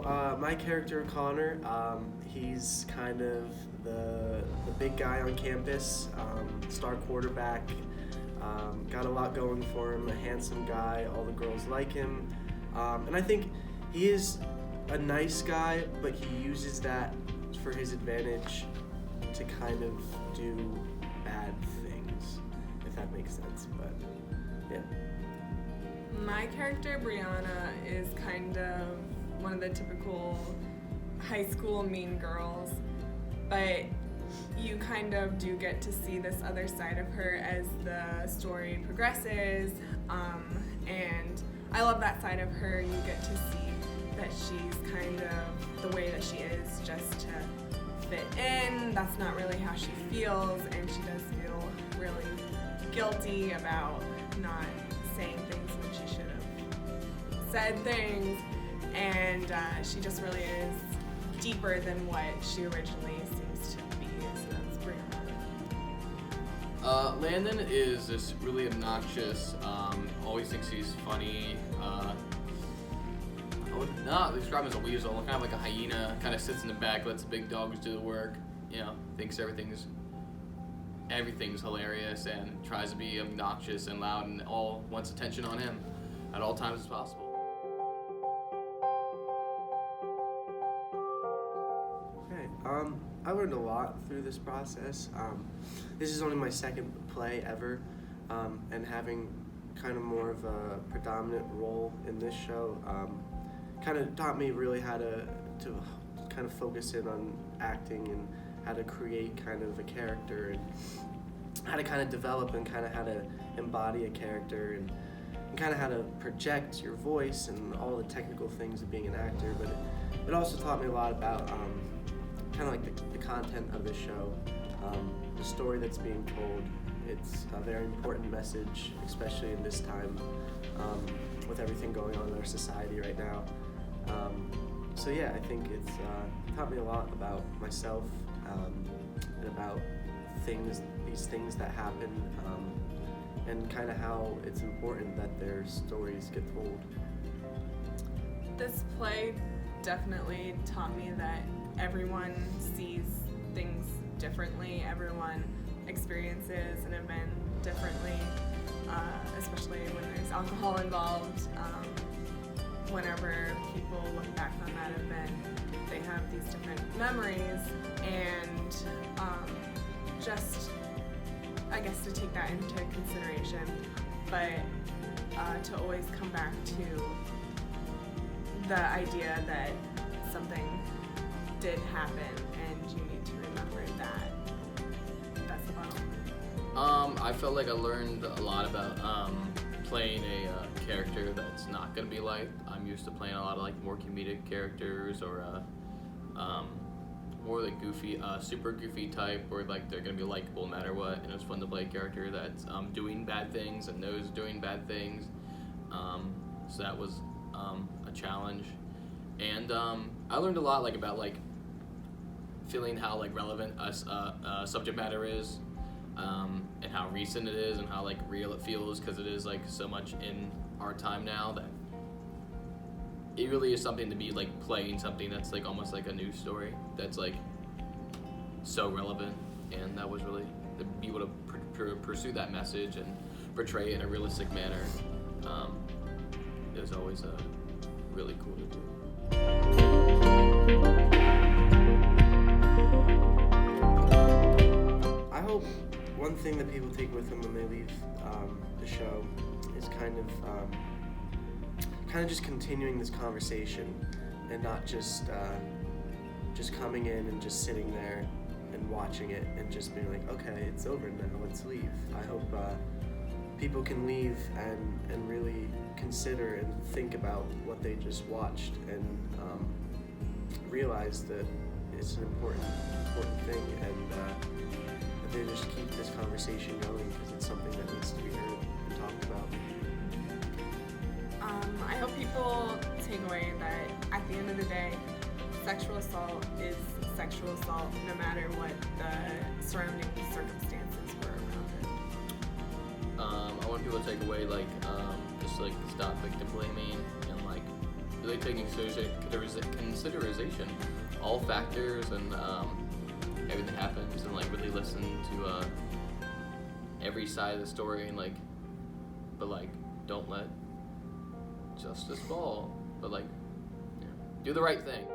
My character Connor, he's kind of the big guy on campus, star quarterback, got a lot going for him, a handsome guy, all the girls like him, and I think he is a nice guy, but he uses that for his advantage to kind of do bad things, if that makes sense, but yeah. My character, Brianna, is kind of one of the typical high school mean girls, but you kind of do get to see this other side of her as the story progresses, and I love that side of her. You get to see that she's kind of the way that she is just to fit in. That's not really how she feels, and she does feel really guilty about not saying things when she should have said things, and she just really is deeper than what she originally seems to be. So that's Brianna. Landon is this really obnoxious, always thinks he's funny. I would not describe him as a weasel, kind of like a hyena, kind of sits in the back, lets the big dogs do the work, thinks everything's hilarious and tries to be obnoxious and loud and all wants attention on him at all times as possible. Okay, I learned a lot through this process. This is only my second play ever, and having kind of more of a predominant role in this show kind of taught me really how to kind of focus in on acting and how to create kind of a character and how to kind of develop and kind of how to embody a character and kind of how to project your voice and all the technical things of being an actor. But it also taught me a lot about kind of like the content of the show, the story that's being told. It's a very important message, especially in this time with everything going on in our society right now. So yeah, I think it's taught me a lot about myself and about these things that happen, and kind of how it's important that their stories get told. This play definitely taught me that everyone sees things differently. Everyone experiences an event differently, especially when there's alcohol involved. Whenever people look back on that event, they have these different memories, and just, I guess, to take that into consideration, but to always come back to the idea that something did happen and you need to remember that. That's the bottom. I felt like I learned a lot about playing a character that's not going to be liked. I'm used to playing a lot of like more comedic characters or more like goofy, super goofy type where like they're going to be likable no matter what, and it was fun to play a character that's doing bad things and knows doing bad things. So that was a challenge. And I learned a lot like about like feeling how like relevant a subject matter is, and how recent it is and how like real it feels, because it is like so much in our time now that it really is something to be like playing something that's like almost like a news story that's like so relevant, and that was really to be able to pursue that message and portray it in a realistic manner. It was always really cool to do. I hope one thing that people take with them when they leave the show is kind of just continuing this conversation and not just coming in and just sitting there and watching it and just being like, okay, it's over now, let's leave. I hope people can leave and really consider and think about what they just watched and realize that it's an important thing, and that they just keep this conversation going because it's something that needs to be heard and talked about. I hope people take away that at the end of the day, sexual assault is sexual assault no matter what the surrounding circumstances were around it. I want people to take away like just like stop victim blaming and like really take into consideration all factors and everything that happens, and like really listen to every side of the story, and like, but like don't let justice fall, but like, do the right thing.